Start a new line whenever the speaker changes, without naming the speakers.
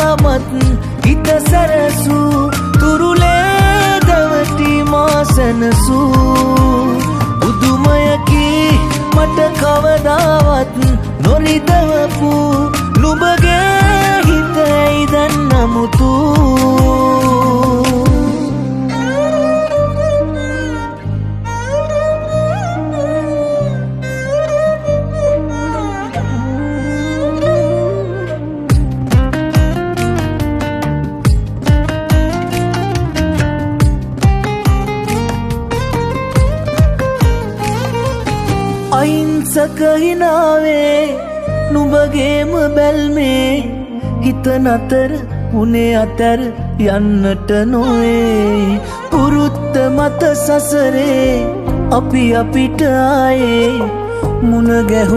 තාමත් හිත සැරසූ තුරුලේ දවටි මා සැනසූ පුදුමයකි මට කවදාවත් නොරිදවපු නුඹගේ හිත ඇයි දැන් නමුතු අහිංසක හිනාවේ නුඹගේම බැල්මේ හිත නතර උනේ අතර යන්නට නොවේ පුරුත්ත මත සසරේ අපි අපිට ආයේ මුණ ගැහුණා